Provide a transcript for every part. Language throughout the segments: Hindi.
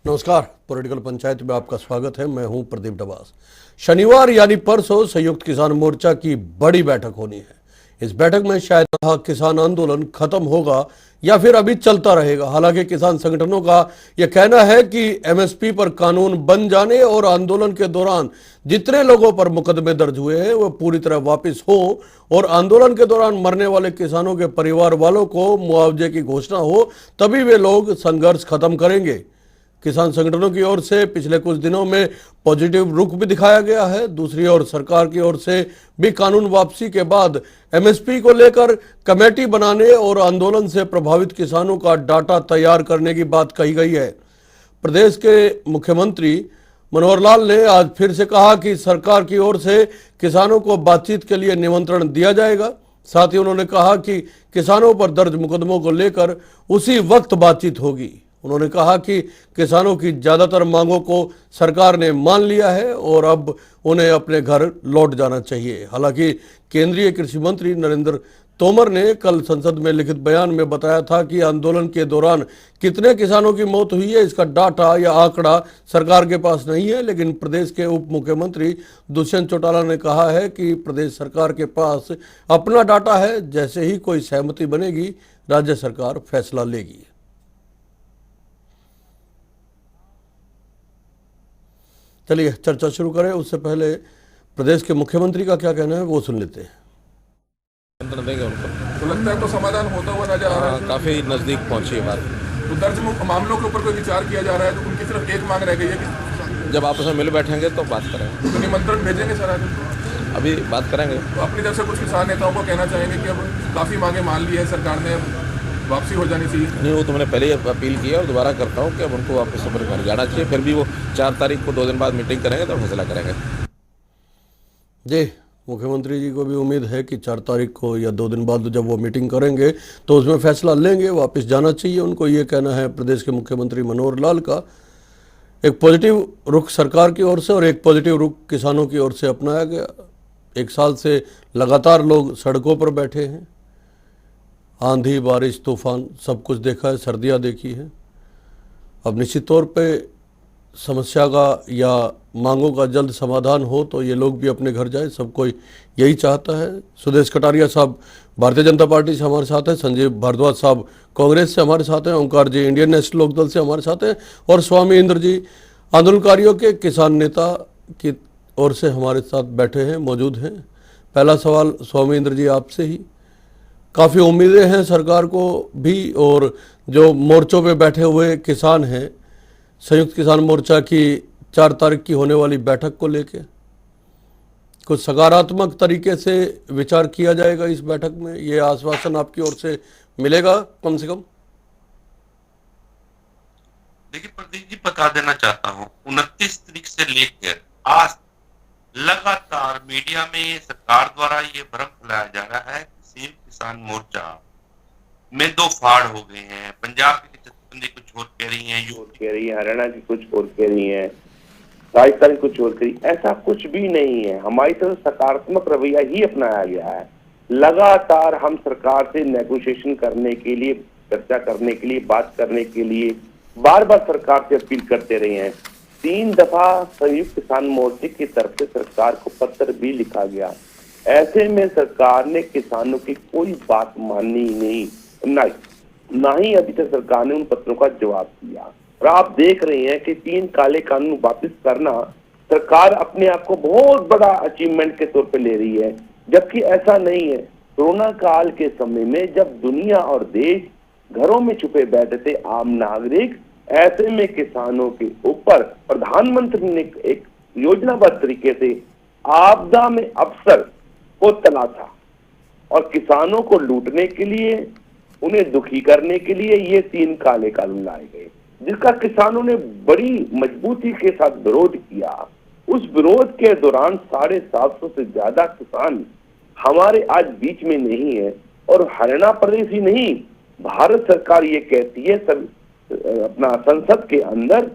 नमस्कार, पॉलिटिकल पंचायत में आपका स्वागत है। मैं हूं प्रदीप डबास। शनिवार यानी परसों संयुक्त किसान मोर्चा की बड़ी बैठक होनी है। इस बैठक में शायद किसान आंदोलन खत्म होगा या फिर अभी चलता रहेगा। हालांकि किसान संगठनों का यह कहना है कि एमएसपी पर कानून बन जाने और आंदोलन के दौरान जितने लोगों पर मुकदमे दर्ज हुए हैं वह पूरी तरह वापस हो और आंदोलन के दौरान मरने वाले किसानों के परिवार वालों को मुआवजे की घोषणा हो, तभी वे लोग संघर्ष खत्म करेंगे। किसान संगठनों की ओर से पिछले कुछ दिनों में पॉजिटिव रुख भी दिखाया गया है। दूसरी ओर सरकार की ओर से भी कानून वापसी के बाद एमएसपी को लेकर कमेटी बनाने और आंदोलन से प्रभावित किसानों का डाटा तैयार करने की बात कही गई है। प्रदेश के मुख्यमंत्री मनोहर लाल ने आज फिर से कहा कि सरकार की ओर से किसानों को बातचीत के लिए निमंत्रण दिया जाएगा। साथ ही उन्होंने कहा कि किसानों पर दर्ज मुकदमों को लेकर उसी वक्त बातचीत होगी। उन्होंने कहा कि किसानों की ज्यादातर मांगों को सरकार ने मान लिया है और अब उन्हें अपने घर लौट जाना चाहिए। हालांकि केंद्रीय कृषि मंत्री नरेंद्र तोमर ने कल संसद में लिखित बयान में बताया था कि आंदोलन के दौरान कितने किसानों की मौत हुई है इसका डाटा या आंकड़ा सरकार के पास नहीं है। लेकिन प्रदेश के उप मुख्यमंत्री दुष्यंत चौटाला ने कहा है कि प्रदेश सरकार के पास अपना डाटा है। जैसे ही कोई सहमति बनेगी, राज्य सरकार फैसला लेगी। चलिए चर्चा शुरू करें। उससे पहले प्रदेश के मुख्यमंत्री का क्या कहना है वो सुन लेते हैं। देंगे उनको तो लगता है तो समाधान होता हुआ नजर आ रहा है। काफी नजदीक पहुंची है बात। तो दर्ज मामलों के ऊपर कोई विचार किया जा रहा है तो उनकी सिर्फ एक मांग रह गई है कि जब आपस में मिल बैठेंगे तो बात करेंगे। तो निमंत्रण भेजेंगे सर आज? अभी बात करेंगे। तो अपनी तरफ से कुछ किसान नेताओं को कहना चाहेंगे कि अब काफी मांगे मान ली है सरकार ने, अब वापसी हो जानी चाहिए। नहीं, वो तो मैंने पहले ही अपील की है और दोबारा करता हूँ कि अब उनको वापस ऊपर घर जाना चाहिए। फिर भी वो 4 तारीख को 2 दिन बाद मीटिंग करेंगे तो फैसला करेंगे। जी, मुख्यमंत्री जी को भी उम्मीद है कि 4 तारीख को या 2 दिन बाद जब वो मीटिंग करेंगे तो उसमें फैसला लेंगे, वापस जाना चाहिए उनको। ये कहना है प्रदेश के मुख्यमंत्री मनोहर लाल का। एक पॉजिटिव रुख सरकार की ओर से और एक पॉजिटिव रुख किसानों की ओर से अपनाया गया। 1 साल से लगातार लोग सड़कों पर बैठे हैं। आंधी, बारिश, तूफान सब कुछ देखा है, सर्दियाँ देखी है। अब निश्चित तौर पे समस्या का या मांगों का जल्द समाधान हो तो ये लोग भी अपने घर जाए, सब कोई यही चाहता है। सुदेश कटारिया साहब भारतीय जनता पार्टी से हमारे साथ हैं, संजीव भारद्वाज साहब कांग्रेस से हमारे साथ हैं, ओंकार जी इंडियन नेशनल लोकदल से हमारे साथ हैं और स्वामी इंद्र जी आंदोलनकारियों के किसान नेता की ओर से हमारे साथ बैठे हैं, मौजूद हैं। पहला सवाल स्वामी इंद्र जी आपसे ही। काफ़ी उम्मीदें हैं सरकार को भी और जो मोर्चों पे बैठे हुए किसान हैं, संयुक्त किसान मोर्चा की 4 तारीख की होने वाली बैठक को लेके कुछ सकारात्मक तरीके से विचार किया जाएगा इस बैठक में, ये आश्वासन आपकी ओर से मिलेगा कम से कम? देखिए प्रदीप जी, बता देना चाहता हूँ 29 तारीख से लेकर आज लगातार मीडिया में सरकार द्वारा ये भ्रम फैलाया जा रहा है कि संयुक्त किसान मोर्चा में 2 फाड़ हो गए हैं। पंजाब की जत्थेबंदी कुछ और कह रही है, कुछ कह रही है, हरियाणा की कुछ और कह रही है, राजस्थान की कुछ और कह रही। ऐसा कुछ भी नहीं है। हमारी तरफ सकारात्मक रवैया ही अपनाया गया है। लगातार हम सरकार से नेगोशिएशन करने के लिए, चर्चा करने के लिए, बात करने के लिए बार बार सरकार से अपील करते रहे हैं। 3 दफा संयुक्त किसान मोर्चे की तरफ से सरकार को पत्र भी लिखा गया। ऐसे में सरकार ने किसानों की कोई बात मानी नहीं, ना ही अभी तक सरकार ने उन पत्रों का जवाब दिया। और आप देख रहे हैं कि 3 काले कानून वापस करना सरकार अपने आप को बहुत बड़ा अचीवमेंट के तौर पे ले रही है, जबकि ऐसा नहीं है। कोरोना काल के समय में जब दुनिया और देश घरों में छुपे बैठे थे आम नागरिक, ऐसे में किसानों के ऊपर प्रधानमंत्री ने एक योजनाबद्ध तरीके से आपदा में अवसर को तला था और किसानों को लूटने के लिए, उन्हें दुखी करने के लिए ये 3 काले कानून लाए गए, जिसका किसानों ने बड़ी मजबूती के साथ विरोध किया। उस विरोध के दौरान 750 से ज्यादा किसान हमारे आज बीच में नहीं है। और हरियाणा प्रदेश ही नहीं, भारत सरकार ये कहती है सब अपना संसद के अंदर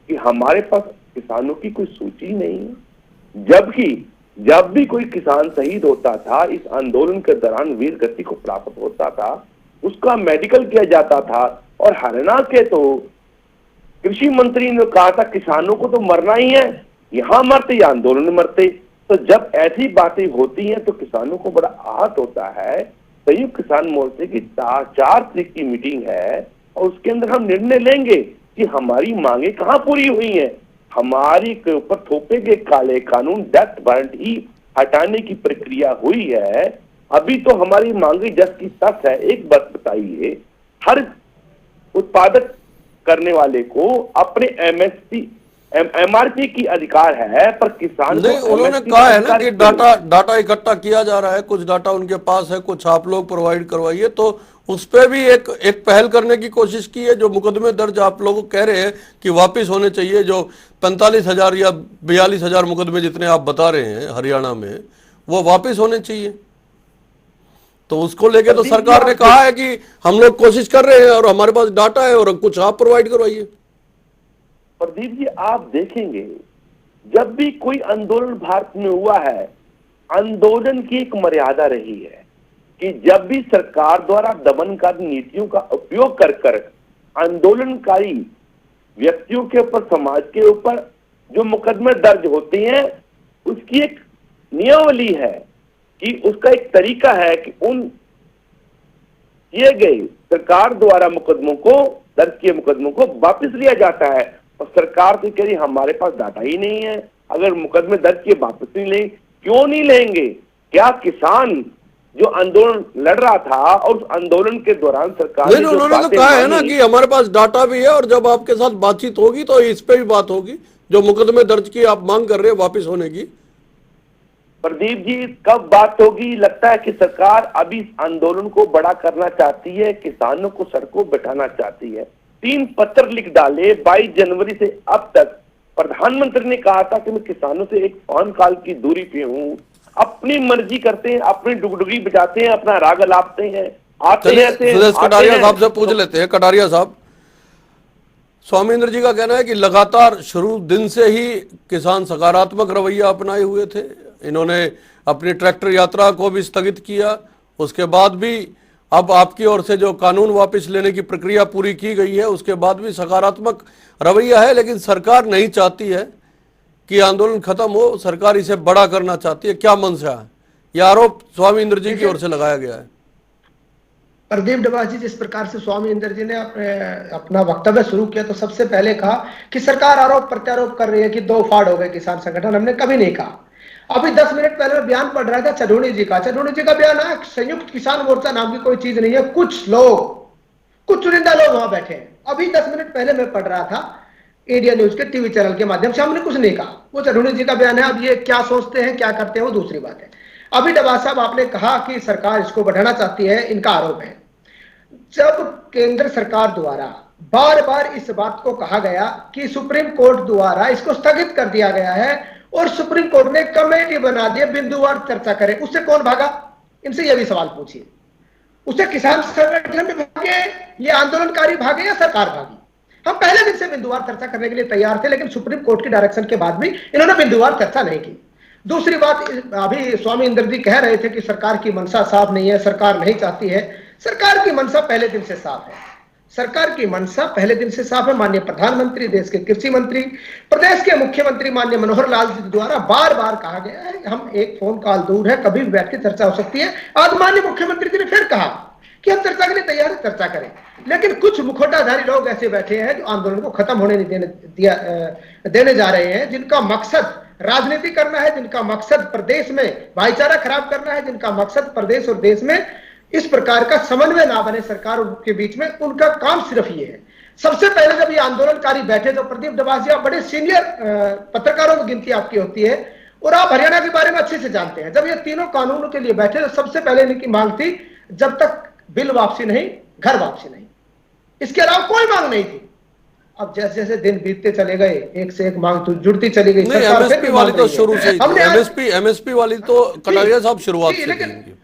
कि हमारे पास किसानों की कोई सूची नहीं है। जबकि जब भी कोई किसान शहीद होता था इस आंदोलन के दौरान, वीर गति को प्राप्त होता था, उसका मेडिकल किया जाता था। और हरियाणा के तो कृषि मंत्री ने कहा था किसानों को तो मरना ही है, यहाँ मरते या आंदोलन में मरते। तो जब ऐसी बातें होती हैं तो किसानों को बड़ा आहत होता है। संयुक्त किसान मोर्चे की 4 तारीख की मीटिंग है और उसके अंदर हम निर्णय लेंगे कि हमारी मांगे कहाँ पूरी हुई हैं। हमारी के ऊपर थोपे गए काले कानून डेथ वारंट ही हटाने की प्रक्रिया हुई है। अभी तो हमारी मांगे जस की तस है। एक बात बताइए, हर उत्पादक करने वाले को अपने एमआरपी की अधिकार है, पर किसान नहीं, उन्होंने कहा है ना कि डाटा इकट्ठा किया जा रहा है, कुछ डाटा उनके पास है, कुछ आप लोग प्रोवाइड करवाइए। तो उस पे भी एक पहल करने की कोशिश की है। जो मुकदमे दर्ज आप लोग कह रहे हैं कि वापस होने चाहिए, जो 45,000 या 42,000 मुकदमे जितने आप बता रहे हैं हरियाणा में, वो वापस होने चाहिए। तो उसको लेके तो सरकार ने कहा है कि हम लोग कोशिश कर रहे हैं और हमारे पास डाटा है और कुछ आप प्रोवाइड करवाइए। प्रदीप जी, आप देखेंगे जब भी कोई आंदोलन भारत में हुआ है, आंदोलन की एक मर्यादा रही है कि जब भी सरकार द्वारा दमनकारी नीतियों का उपयोग कर आंदोलनकारी व्यक्तियों के ऊपर, समाज के ऊपर जो मुकदमे दर्ज होते हैं, उसकी एक नियमावली है कि उसका एक तरीका है कि उन किए गए सरकार द्वारा मुकदमों को, दर्ज किए मुकदमों को वापस लिया जाता है। और सरकार तो कह रही हमारे पास डाटा ही नहीं है, अगर मुकदमे दर्ज किए वापस नहीं लेंगे। क्यों नहीं लेंगे? क्या किसान जो आंदोलन लड़ रहा था और उस आंदोलन के दौरान सरकार नहीं, उन्होंने तो कहा है ना कि हमारे पास डाटा भी है और जब आपके साथ बातचीत होगी तो इस पे भी बात होगी, जो मुकदमे दर्ज की आप मांग कर रहे हैं वापस होने की। प्रदीप जी, कब बात होगी? लगता है कि सरकार अभी इस आंदोलन को बड़ा करना चाहती है, किसानों को सड़कों बैठाना चाहती है। 3 पत्र लिख डाले 22 जनवरी से अब तक। प्रधानमंत्री ने कहा था कि मैं किसानों से एक फोन कॉल की दूरी पे हूँ। अपनी मर्जी करते हैं, अपनी डुगडुगी बजाते हैं, अपना राग अलापते हैं, आते हैं। सुरेश कटारिया साहब से पूछ लेते हैं। कटारिया साहब, स्वामी इंद्र जी का कहना है कि लगातार शुरू दिन से ही किसान सकारात्मक रवैया अपनाए हुए थे। इन्होंने अपनी ट्रैक्टर यात्रा को भी स्थगित किया, उसके बाद भी अब आपकी ओर से जो कानून वापस लेने की प्रक्रिया पूरी की गई है, उसके बाद भी सकारात्मक रवैया है। लेकिन सरकार नहीं चाहती है कि आंदोलन खत्म हो, सरकार इसे बड़ा करना चाहती है। क्या मंशा है? यह आरोप स्वामी इंद्र जी की ओर से लगाया गया है। प्रदीप डबास जी, जिस प्रकार से स्वामी इंद्र जी ने अपना वक्तव्य शुरू किया, तो सबसे पहले कहा कि सरकार आरोप प्रत्यारोप कर रही है कि 2 फाड़ हो गए किसान संगठन। हमने कभी नहीं कहा। अभी 10 मिनट पहले मैं बयान पढ़ रहा था चढ़ूनी जी का बयान है। संयुक्त किसान मोर्चा नाम की कोई चीज नहीं है, कुछ चुनिंदा लोग वहां बैठे हैं। अभी 10 मिनट पहले मैं पढ़ रहा था इंडिया न्यूज के टीवी चैनल के माध्यम से, हमने कुछ नहीं कहा। वो चढ़ूनी जी का बयान है। अब ये क्या सोचते हैं, क्या करते हैं, वो दूसरी बात है। अभी डबास साहब, आपने कहा कि सरकार इसको बढ़ाना चाहती है, इनका आरोप है। जब केंद्र सरकार द्वारा बार बार इस बात को कहा गया कि सुप्रीम कोर्ट द्वारा इसको स्थगित कर दिया गया है और सुप्रीम कोर्ट ने कमेटी बना दी बिंदुवार चर्चा करे, उससे कौन भागा? इनसे यह भी सवाल पूछिए। उससे किसान संगठन में भागे, ये आंदोलनकारी भागे या सरकार भागी? हम पहले दिन से बिंदुवार चर्चा करने के लिए तैयार थे, लेकिन सुप्रीम कोर्ट की डायरेक्शन के बाद भी इन्होंने बिंदुवार चर्चा नहीं की। दूसरी बात, अभी स्वामी इंद्र जी कह रहे थे कि सरकार की मंशा साफ नहीं है, सरकार नहीं चाहती है। सरकार की मंशा पहले दिन से साफ है। सरकार की मंशा पहले दिन से साफ है। माननीय प्रधानमंत्री, देश के कृषि मंत्री, प्रदेश के मुख्यमंत्री माननीय मनोहर लाल जी द्वारा बार बार कहा गया है, हम एक फोन कॉल दूर है, कभी भी बैठ के चर्चा हो सकती है। आज माननीय मुख्यमंत्री जी ने फिर कहा कि हम चर्चा के लिए तैयार है, चर्चा करें। लेकिन कुछ मुखौटाधारी लोग ऐसे बैठे हैं जो आंदोलन को खत्म होने नहीं देने जा रहे हैं, जिनका मकसद राजनीति करना है, जिनका मकसद प्रदेश में भाईचारा खराब करना है, जिनका मकसद प्रदेश और देश में इस प्रकार का समन्वय ना बने सरकार के बीच में। उनका काम सिर्फ ये है। सबसे पहले जब ये आंदोलनकारी बैठे तो प्रदीप डबास जी, आप बड़े सीनियर पत्रकारों की गिनती आपकी होती है और आप हरियाणा के बारे में अच्छे से जानते हैं। जब ये तीनों कानूनों के लिए बैठे तो सबसे पहले इनकी मांग थी, जब तक बिल वापसी नहीं, घर वापसी नहीं, इसके अलावा कोई मांग नहीं थी। अब जैसे जैसे दिन बीतते चले गए, एक से एक मांग तो जुड़ती चली गई। एमएसपी वाली तो शुरू से ही, एमएसपी वाली तो कटारिया साहब शुरुआत से थी।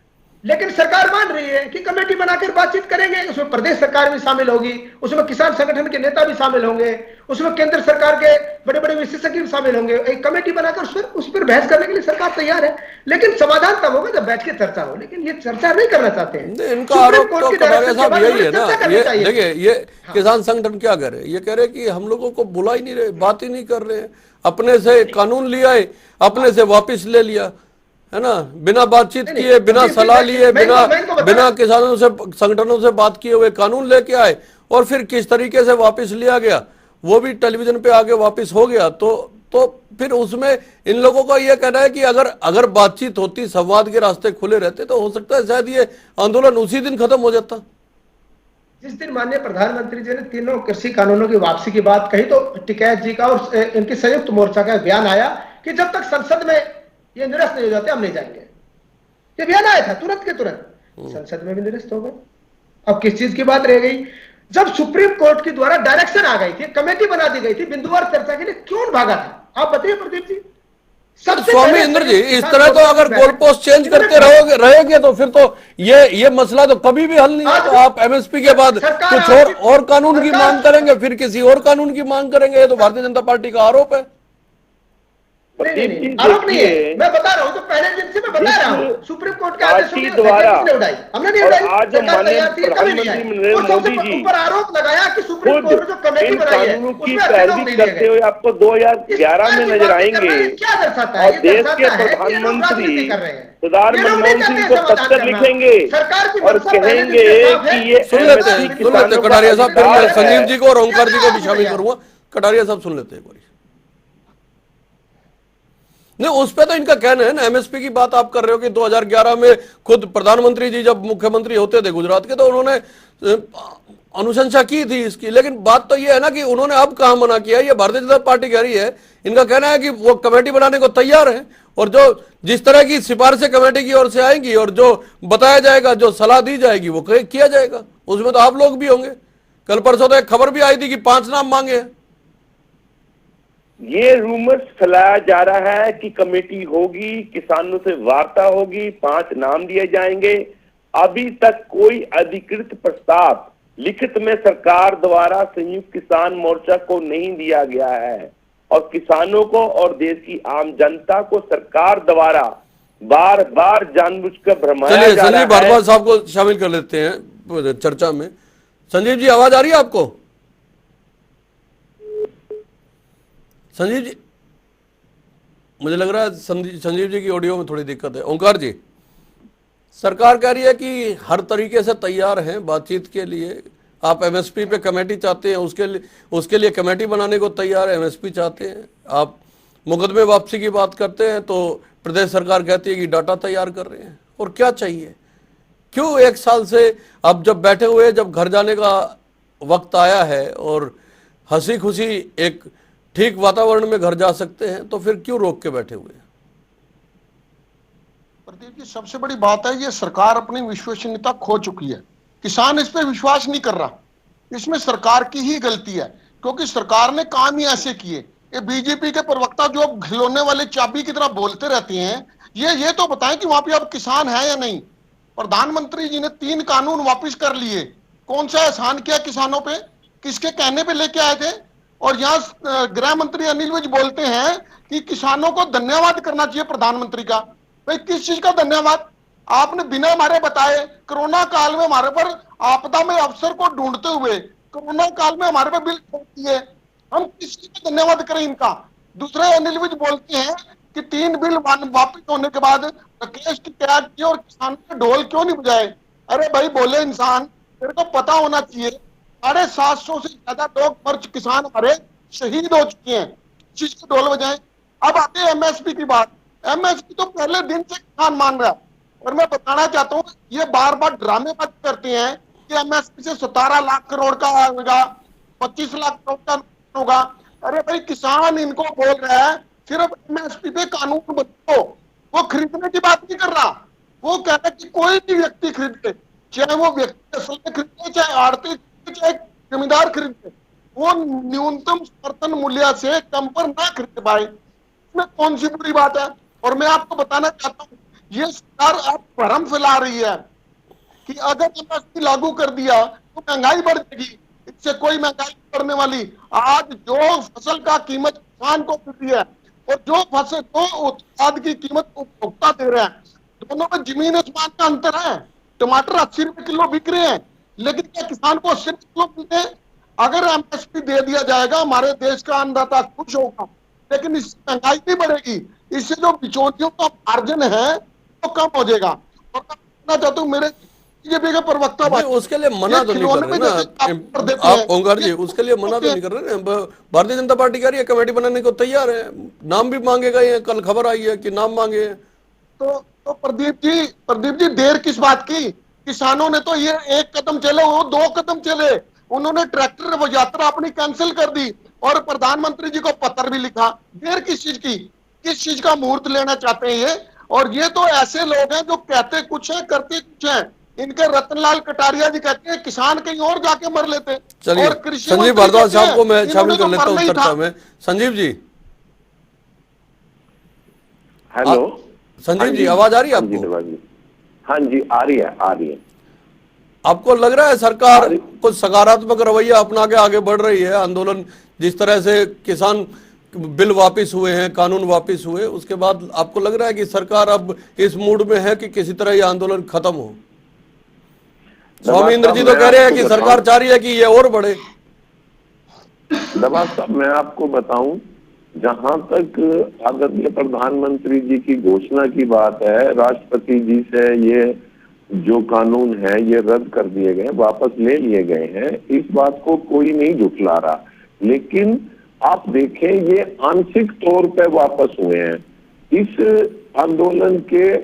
लेकिन सरकार मान रही है कि कमेटी बनाकर बातचीत करेंगे, उसमें प्रदेश सरकार भी शामिल होगी, उसमें किसान संगठन के नेता भी शामिल होंगे, उसमें केंद्र सरकार के बड़े बड़े विशेषज्ञ भी शामिल होंगे। एक कमेटी बनाकर उस पर बहस करने के लिए सरकार तैयार है, लेकिन समाधान तब होगा जब बैठ के चर्चा हो। लेकिन ये चर्चा नहीं करना चाहते हैं। इनका आरोप तो कटारिया साहब यही है ना, ये देखिए, ये किसान संगठन क्या कह रहे हैं, ये कह रहे हैं कि हम लोगों को बुला ही नहीं रहे, बात ही नहीं कर रहे हैं, अपने से कानून लिया है, अपने से वापिस ले लिया है ना, बिना बातचीत किए, बिना सलाह लिए, बिना किसानों से संगठनों से बात किए हुए कानून लेके आए, और फिर किस तरीके से वापस लिया गया वो भी टेलीविजन पे आके वापस हो गया। तो फिर उसमें इन लोगों का यह कहना है कि अगर बातचीत होती, संवाद के रास्ते खुले रहते, तो हो सकता है शायद ये आंदोलन उसी दिन खत्म हो जाता। जिस दिन माननीय प्रधानमंत्री जी ने तीनों कृषि कानूनों की वापसी की बात कही, तो टिकैत जी का और इनकी संयुक्त मोर्चा का बयान आया कि जब तक संसद में ये निरस्त नहीं हो जाते हम नहीं जाएंगे। ये बयान आया था तुरंत के तुरंत, संसद में भी निरस्त हो गए। अब किस चीज की बात रह गई? जब सुप्रीम कोर्ट के द्वारा डायरेक्शन आ गई थी, कमेटी बना दी गई थी बिंदुवार चर्चा के लिए, क्यों भागा था आप बताइए प्रदीप जी। स्वामी इंद्र जी, इस तरह तो अगर गोल पोस्ट चेंज करते रहेंगे तो फिर तो ये मसला तो कभी भी हल नहीं है। तो आप एमएसपी के बाद कुछ और कानून की मांग करेंगे, फिर किसी और कानून की मांग करेंगे, ये तो भारतीय जनता पार्टी का आरोप है। नहीं, आरोप नहीं है, मैं बता रहा हूं, तो पहले दिन से मैं बता रहा हूं, सुप्रीम कोर्ट के आदेश द्वारा हमने नहीं उड़ाई, आज माननीय प्रधानमंत्री नरेंद्र मोदी जी ऊपर आरोप लगाया कि सुप्रीम कोर्ट ने जो कमेटी इन बनाई है कानूनों की उसमें पैरवी करते हुए आपको 2011 में नजर आएंगे, क्या दर्शाता है? और देश के प्रधानमंत्री सरदार मनमोहन सिंह को पत्र लिखेंगे और कहेंगे कि ये कटारिया साहब, फिर मैं संजीव जी को और ओंकार जी को भी शामिल करूंगा। कटारिया साहब सुन लेते हैं एक बार। नहीं, उस पे तो इनका कहना है ना, एमएसपी की बात आप कर रहे हो कि 2011 में खुद प्रधानमंत्री जी जब मुख्यमंत्री होते थे गुजरात के, तो उन्होंने अनुशंसा की थी इसकी। लेकिन बात तो ये है ना कि उन्होंने अब कहां मना किया, ये भारतीय जनता पार्टी कह रही है। इनका कहना है कि वो कमेटी बनाने को तैयार है, और जो जिस तरह की सिफारिशें कमेटी की ओर से आएंगी और जो बताया जाएगा, जो सलाह दी जाएगी, वो किया जाएगा। उसमें तो आप लोग भी होंगे। कल परसों तो एक खबर भी आई थी कि 5 नाम मांगे हैं। ये रूमर्स फैलाया जा रहा है कि कमेटी होगी, किसानों से वार्ता होगी, 5 नाम दिए जाएंगे। अभी तक कोई अधिकृत प्रस्ताव लिखित में सरकार द्वारा संयुक्त किसान मोर्चा को नहीं दिया गया है, और किसानों को और देश की आम जनता को सरकार द्वारा बार बार जानबूझकर भ्रमाया जा रहा है। संजीव भारद्वाज साहब को शामिल कर लेते हैं चर्चा में। संजीव जी, आवाज आ रही है आपको? संजीव जी, मुझे लग रहा है संजीव जी की ऑडियो में थोड़ी दिक्कत है। ओंकार जी, सरकार कह रही है कि हर तरीके से तैयार हैं बातचीत के लिए। आप एमएसपी पे कमेटी चाहते हैं, उसके लिए कमेटी बनाने को तैयार है, एमएसपी चाहते हैं। आप मुकदमे वापसी की बात करते हैं तो प्रदेश सरकार कहती है कि डाटा तैयार कर रहे हैं। और क्या चाहिए? क्यों 1 साल से अब जब बैठे हुए, जब घर जाने का वक्त आया है और हंसी खुशी एक ठीक वातावरण में घर जा सकते हैं, तो फिर क्यों रोक के बैठे हुए हैं? प्रदीप जी, सबसे बड़ी बात है, ये सरकार अपनी विश्वसनीयता खो चुकी है। किसान इस पे विश्वास नहीं कर रहा। इसमें सरकार की ही गलती है, क्योंकि सरकार ने काम ही ऐसे किए। ये बीजेपी के प्रवक्ता जो खिलौने वाले चाबी की तरह बोलते रहते हैं, ये तो बताएं कि वहां पे अब किसान है या नहीं। प्रधानमंत्री जी ने 3 कानून वापस कर लिए। कौन सा एहसान किया किसानों पे? किसके कहने पे लेके आए थे? और यहाँ गृह मंत्री अनिल विज बोलते हैं कि किसानों को धन्यवाद करना चाहिए प्रधानमंत्री का। भाई, किस चीज का धन्यवाद? आपने बिना हमारे बताए कोरोना काल में हमारे पर आपदा में अफसर को ढूंढते हुए कोरोना काल में हमारे पर बिल ठोक दिए। हम किस चीज का धन्यवाद करें इनका? दूसरे अनिल विज बोलते हैं कि 3 बिल वापिस होने के बाद राकेश की त्याग की और किसानों के ढोल क्यों नहीं बजाए। अरे भाई, बोले इंसान, तेरे को पता होना चाहिए 750 से ज्यादा लोग किसान हमारे शहीद हो चुके हैं। चीज को ढोल बजाएं। अब आते हैं एमएसपी की बात। एमएसपी तो पहले दिन से किसान मान रहा है, और मैं बताना चाहता हूँ, ये बार बार ड्रामेबाजी करते हैं कि एमएसपी से 17 लाख करोड़ का होगा, 25 लाख करोड़ का होगा। अरे भाई, किसान इनको बोल रहा है सिर्फ एमएसपी पे कानून बनाओ। वो खरीदने की बात नहीं कर रहा। वो कह रहा है कि कोई भी व्यक्ति खरीदे, चाहे वो व्यक्ति असल में खरीदे, चाहे आड़ती, चाहे जमींदार खरीदे, वो न्यूनतम समर्थन मूल्य से कम पर ना खरीद पाए। इसमें कौन सी बुरी बात है? और मैं आपको बताना चाहता हूँ, ये सरकार अब भ्रम फैला रही है कि अगर एमएसपी लागू कर दिया तो महंगाई बढ़ जाएगी, इससे कोई महंगाई नहीं बढ़ने वाली। आज जो फसल का कीमत किसान को मिल रही है और जो उत्पाद की कीमत उपभोक्ता दे रहे हैं, दोनों में जमीन आसमान का अंतर है। टमाटर 80 रुपए किलो बिक रहे हैं, लेकिन क्या किसान को 80 रुपए किलो मिलते हैं? अगर एमएसपी दे दिया जाएगा, हमारे देश का अन्नदाता खुश होगा, लेकिन इससे महंगाई नहीं बढ़ेगी, इससे जो बिचौलियों का मार्जिन है वो कम हो जाएगा। और मैं कहना चाहता हूँ, मेरे बीजेपी के प्रवक्ता नहीं, उसके लिए मना तो नहीं कर रहे ना आप ओंकार जी, उसके लिए मना तो नहीं कर रहे ना। भारतीय जनता पार्टी कह रही है कमेटी बनाने को तैयार है, नाम भी मांगे गए हैं, कल खबर आई है कि नाम मांगे हैं। तो प्रदीप जी देर किस बात की? किसानों ने तो ये एक कदम चले, वो 2 कदम चले, उन्होंने ट्रैक्टर यात्रा अपनी कैंसिल कर दी और प्रधानमंत्री जी को पत्र भी लिखा। देर किस चीज की? किस चीज का मुहूर्त लेना चाहते हैं ये? और ये तो ऐसे लोग हैं जो कहते कुछ है करते कुछ है। इनके रतनलाल कटारिया जी कहते हैं किसान कहीं और जाके मर लेते। चलिए संजीव भारद्वाज साहब को मैं शामिल कर लेता हूँ चर्चा में। संजीव जी, हेलो संजीव जी, आवाज आ रही है आपको? हाँ जी, आ रही है। आपको लग रहा है सरकार कुछ सकारात्मक रवैया अपना के आगे बढ़ रही है? आंदोलन जिस तरह से किसान बिल वापस हुए हैं, कानून वापस हुए, उसके बाद आपको लग रहा है कि सरकार अब इस मूड में है कि किसी तरह ये आंदोलन खत्म हो? स्वामी इंद्र जी तो कह रहे हैं कि सरकार चाह रही है कि ये और बढ़े। दबा साहब, मैं आपको बताऊं, जहां तक आदरणीय प्रधानमंत्री जी की घोषणा की बात है, राष्ट्रपति जी से ये जो कानून है ये रद्द कर दिए गए, वापस ले लिए गए हैं, इस बात को कोई नहीं झुठला रहा। लेकिन आप देखें, ये आंशिक तौर पे वापस हुए हैं। इस आंदोलन के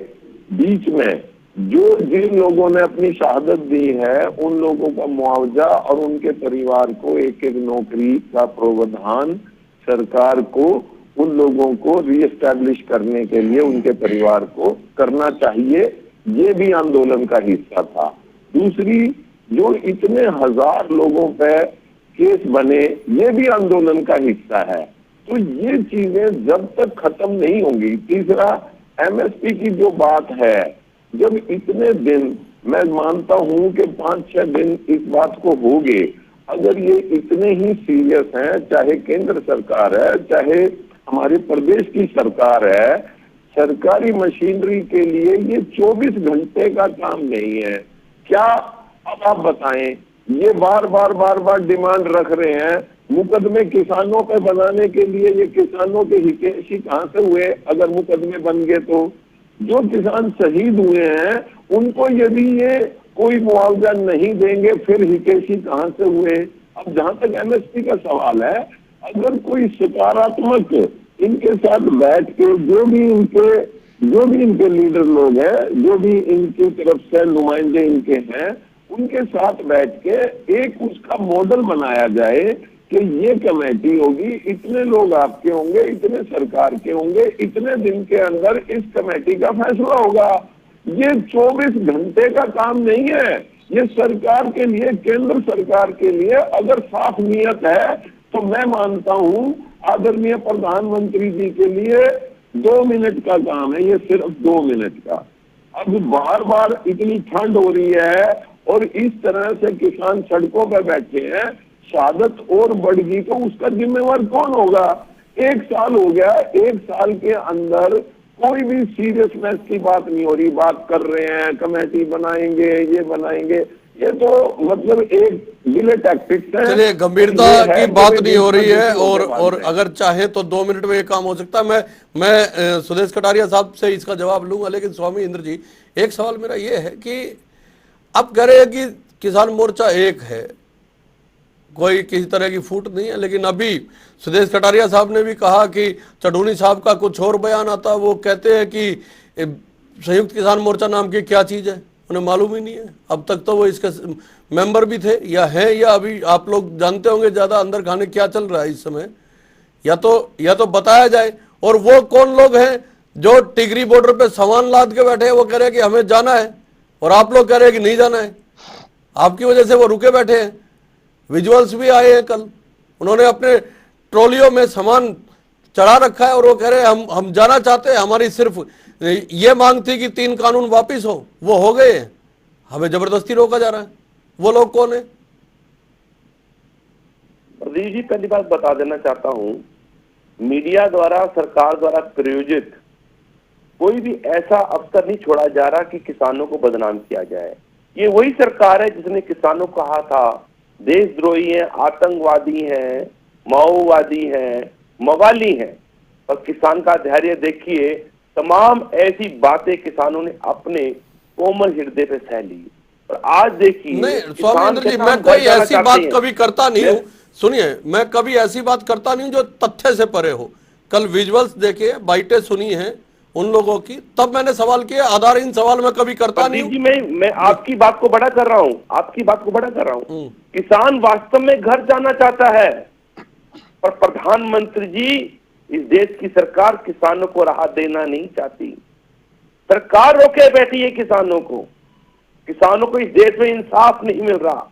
बीच में जिन लोगों ने अपनी शहादत दी है, उन लोगों का मुआवजा और उनके परिवार को एक नौकरी का प्रावधान सरकार को उन लोगों को रीएस्टैब्लिश करने के लिए उनके परिवार को करना चाहिए। ये भी आंदोलन का हिस्सा था। दूसरी, जो इतने हजार लोगों पे केस बने, ये भी आंदोलन का हिस्सा है। तो ये चीजें जब तक खत्म नहीं होंगी। तीसरा, एमएसपी की जो बात है, जब इतने दिन, मैं मानता हूं कि 5-6 दिन इस बात को हो गए, अगर ये इतने ही सीरियस हैं, चाहे केंद्र सरकार है, चाहे हमारे प्रदेश की सरकार है, सरकारी मशीनरी के लिए ये 24 घंटे का काम नहीं है क्या? अब आप बताएं, ये बार बार डिमांड रख रहे हैं, मुकदमे किसानों पे बनाने के लिए। ये किसानों के हितैषी कहां से हुए अगर मुकदमे बन गए? तो जो किसान शहीद हुए हैं उनको यदि ये कोई मुआवजा नहीं देंगे, फिर हितैषी कहां से हुए? अब जहां तक एमएसपी का सवाल है, अगर कोई सकारात्मक इनके साथ बैठ के जो भी इनके लीडर लोग हैं, जो भी इनकी तरफ से नुमाइंदे इनके हैं, उनके साथ बैठ के एक उसका मॉडल बनाया जाए कि ये कमेटी होगी, इतने लोग आपके होंगे, इतने सरकार के होंगे, इतने दिन के अंदर इस कमेटी का फैसला होगा। ये 24 घंटे का काम नहीं है। ये सरकार के लिए, केंद्र सरकार के लिए अगर साफ नियत है तो मैं मानता हूं आदरणीय प्रधानमंत्री जी के लिए 2 मिनट का काम है, ये सिर्फ 2 मिनट का। अब बार इतनी ठंड हो रही है और इस तरह से किसान सड़कों पर बैठे हैं, शहादत और बढ़ गई तो उसका जिम्मेवार कौन होगा? 1 साल हो गया, 1 साल के अंदर कोई भी सीरियसनेस की बात नहीं हो रही। बात कर रहे हैं कमेटी बनाएंगे, ये बनाएंगे, ये तो मतलब एक गिले टैक्टिक्स है। चलिए, गंभीरता की बात नहीं हो रही है और अगर चाहे तो 2 मिनट में ये काम हो सकता है। मैं सुदेश कटारिया साहब से इसका जवाब लूंगा, लेकिन स्वामी इंद्र जी, एक सवाल मेरा ये है कि आप कह रहे हैं कि किसान मोर्चा एक है, कोई किसी तरह की फूट नहीं है, लेकिन अभी सुदेश कटारिया साहब ने भी कहा कि चढ़ूनी साहब का कुछ और बयान आता, वो कहते हैं कि संयुक्त किसान मोर्चा नाम की क्या चीज है उन्हें मालूम ही नहीं है। अब तक तो वो इसके मेंबर भी थे या हैं, या अभी आप लोग जानते होंगे ज्यादा अंदर खाने क्या चल रहा है इस समय, या तो बताया जाए। और वो कौन लोग हैं जो टिगरी बॉर्डर पे सामान लाद के बैठे हैं, वो कह रहे हैं कि हमें जाना है और आप लोग कह रहे हैं कि नहीं जाना है। आपकी वजह से वो रुके बैठे हैं। विजुअल्स भी आए हैं कल, उन्होंने अपने ट्रॉलियों में सामान चढ़ा रखा है और वो कह रहे हैं हम जाना चाहते हैं, हमारी सिर्फ ये मांग थी कि 3 कानून वापिस हो, वो हो गए हैं, हमें जबरदस्ती रोका जा रहा है। वो लोग कौन है? प्रदीप जी, पहली बात बता देना चाहता हूं, मीडिया द्वारा, सरकार द्वारा प्रायोजित कोई भी ऐसा अवसर नहीं छोड़ा जा रहा कि किसानों को बदनाम किया जाए। ये वही सरकार है जिसने किसानों को कहा था देशद्रोही हैं, आतंकवादी हैं, माओवादी हैं, मवाली हैं, और किसान का धैर्य देखिए। तमाम ऐसी बातें किसानों ने अपने कोमल हृदय पे सह ली, और आज देखिए। नहीं स्वामी जी, मैं कोई ऐसी बात कभी करता नहीं हूँ, सुनिए, मैं कभी ऐसी बात करता नहीं जो तथ्य से परे हो। कल विजुअल्स देखे, बाइटें सुनी हैं उन लोगों की, तब मैंने सवाल किया। आधारहीन सवाल मैं कभी करता नहीं जी, मैं आपकी बात को बड़ा कर रहा हूँ, आपकी बात को बड़ा कर रहा हूँ। किसान वास्तव में घर जाना चाहता है, पर प्रधानमंत्री जी, इस देश की सरकार किसानों को राहत देना नहीं चाहती। सरकार रोके बैठी है किसानों को। किसानों को इस देश में इंसाफ नहीं मिल रहा।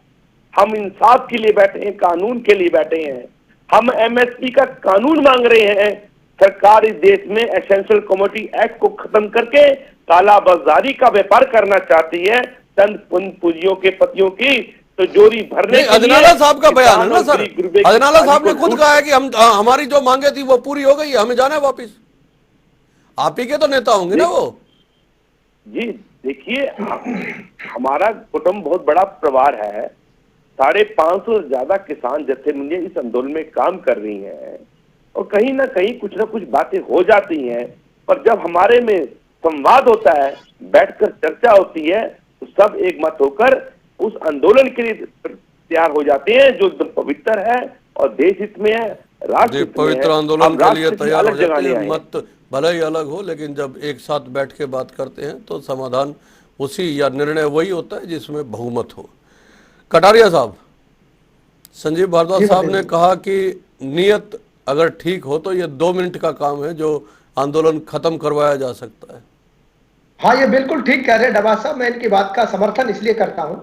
हम इंसाफ के लिए बैठे हैं, कानून के लिए बैठे हैं। हम एमएसपी का कानून मांग रहे हैं। सरकार इस देश में एसेंशियल कमोडिटी एक्ट को खत्म करके काला बाजारी का व्यापार करना चाहती है, चंद पूंजियों के पतियों की तो जोरी भरने। अजनाला साहब का बयान है ना सर, अजनाला साहब ने खुद कहा है कि हमारी जो मांगे थी वो पूरी हो गई, हमें जाना है वापिस। आप ही के तो नेता होंगे ना वो। जी देखिए, हमारा कुटुंब बहुत बड़ा परिवार है। 550 से ज्यादा किसान जत्थेबंदियां इस आंदोलन में काम कर रही हैं, और कहीं ना कहीं कुछ ना कुछ बातें हो जाती हैं, पर जब हमारे में संवाद होता है, बैठकर चर्चा होती है, तो सब एक मत होकर उस आंदोलन के लिए तैयार हो जाते हैं जो एकदम पवित्र है और देश हित में है, राष्ट्र हित में है। पवित्र आंदोलन के लिए तैयार हो जाते हैं, हैं। मत भले ही अलग हो, लेकिन जब एक साथ बैठ के बात करते हैं तो समाधान उसी या निर्णय वही होता है जिसमें बहुमत हो। कटारिया साहब, संजीव भारद्वाज साहब ने कहा कि नियत अगर ठीक हो तो ये 2 मिनट का काम है जो आंदोलन खत्म करवाया जा सकता है। हाँ, ये बिल्कुल ठीक कह रहे हैं डबा साहब। मैं इनकी बात का समर्थन इसलिए करता हूं,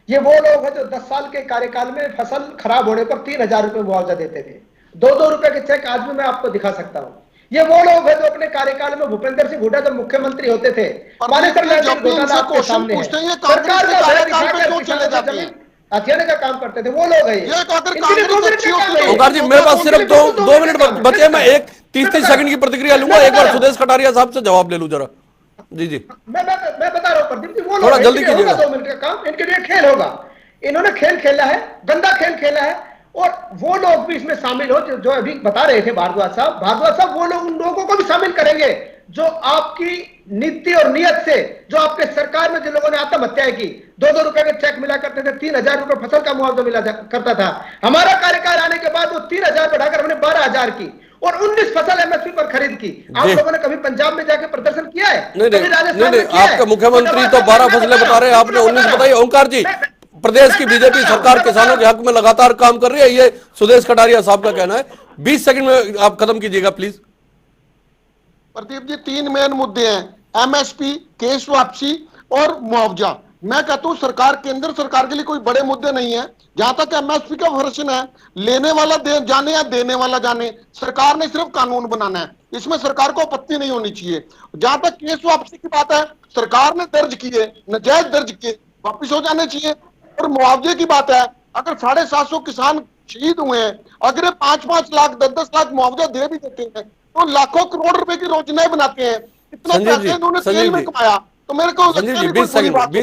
ये वो लोग हैं जो 10 साल के कार्यकाल में फसल खराब होने पर 3000 रुपए मुआवजा देते थे। 2-2 रुपए के चेक आज भी मैं आपको दिखा सकता हूं। ये वो लोग हैं जो अपने कार्यकाल में भूपेंद्र सिंह हुड्डा जब मुख्यमंत्री होते थे, हथियाने का काम करते थे, वो लोग हैं। ओंकार जी, मेरे पास सिर्फ 2 मिनट बचे, मैं एक 30 सेकंड की प्रतिक्रिया लूंगा। एक बार सुदेश कटारिया साहब से जवाब ले लूं जरा। जी जी, मैं बता रहा हूँ प्रदीप जी, वो थोड़ा लोग जल्दी कीजिएगा। 2 मिनट का काम इनके लिए खेल होगा। इन्होंने खेल खेला है, गंदा खेल खेला है, और वो लोग भी इसमें शामिल हो जो अभी बता रहे थे भारद्वाज साहब। वो लोग उन लोगों को भी शामिल करेंगे जो आपकी नीति और नियत से, जो आपके सरकार में जिन लोगों ने आत्महत्याएं की, 2-2 रुपए के चेक मिला करते थे, 3000 रुपए फसल का मुआवजा मिला करता था। हमारा कार्यकाल आने के बाद वो 3000 बढ़ाकर हमने 12000 की, और 19 फसल एमएसपी पर खरीद की। आप लोगों ने कभी पंजाब में जाके प्रदर्शन किया है? नहीं, आपका मुख्यमंत्री तो 12 फसलें बता रहे हैं, आपने 19 बताई। ओंकार जी, प्रदेश की बीजेपी सरकार किसानों के हक में लगातार काम कर रही है, ये सुदेश कटारिया साहब का कहना है। 20 सेकंड में आप खत्म कीजिएगा प्लीज। प्रदीप जी, 3 मेन मुद्दे हैं, एमएसपी, केस वापसी और मुआवजा। मैं कहता हूं सरकार, केंद्र सरकार के लिए कोई बड़े मुद्दे नहीं है। जहां तक एमएसपी का वर्षन है, लेने वाला जाने या देने वाला जाने, सरकार ने सिर्फ कानून बनाना है, इसमें सरकार को आपत्ति नहीं होनी चाहिए। जहां तक केस वापसी की बात है, सरकार ने दर्ज किए, नाजायज दर्ज किए, वापिस हो जाने चाहिए। और मुआवजे की बात है, अगर 750 किसान शहीद हुए हैं, अगर 5-5 लाख 10-10 लाख मुआवजा दे भी देते हैं तो लाखों करोड़ रुपए की योजनाएं बनाते हैं। इतना पैसे इन्होंने तेल में कमाया, तो मेरे को लगता है 20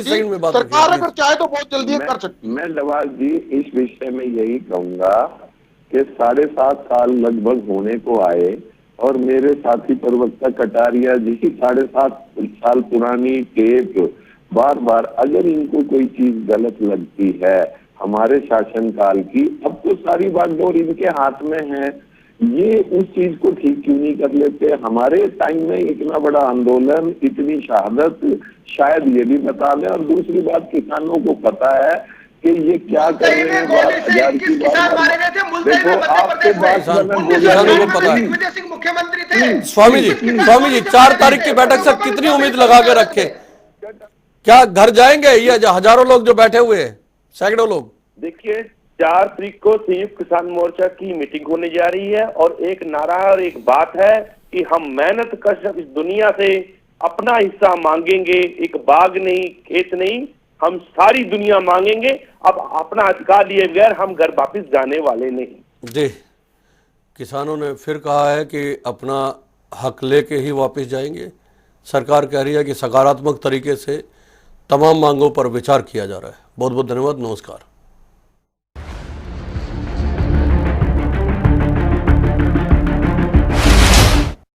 सेकंड में बात सरकार अगर चाहे तो बहुत जल्दी कर सकती है। मैं नवाज जी इस विषय में यही कहूंगा कि 7.5 साल लगभग होने को आए, और मेरे साथी प्रवक्ता कटारिया जी की 7.5 साल पुरानी टेप बार बार, अगर इनको कोई चीज गलत लगती है हमारे शासनकाल की, अब तो सारी बागडोर इनके हाथ में है, ये उस चीज को ठीक क्यों नहीं कर लेते? हमारे टाइम में इतना बड़ा आंदोलन, इतनी शहादत, शायद ये भी बता दें। और दूसरी बात, किसानों को पता है कि ये क्या कर रहे हैं। देखो, आपके बात मुख्यमंत्री थे स्वामी जी 4 तारीख की बैठक से कितनी उम्मीद लगा के रखे? क्या घर जाएंगे या हजारों लोग जो बैठे हुए हैं, सैकड़ों लोग? देखिए, 4 तारीख को संयुक्त किसान मोर्चा की मीटिंग होने जा रही है, और एक नारा और एक बात है कि हम मेहनत कश इस दुनिया से अपना हिस्सा मांगेंगे, एक बाग नहीं, खेत नहीं, हम सारी दुनिया मांगेंगे। अब अपना अधिकार लिए बगैर हम घर वापिस जाने वाले नहीं। जी, किसानों ने फिर कहा है कि अपना हक लेके ही वापस जाएंगे। सरकार कह रही है कि सकारात्मक तरीके से तमाम मांगों पर विचार किया जा रहा है। बहुत बहुत धन्यवाद, नमस्कार।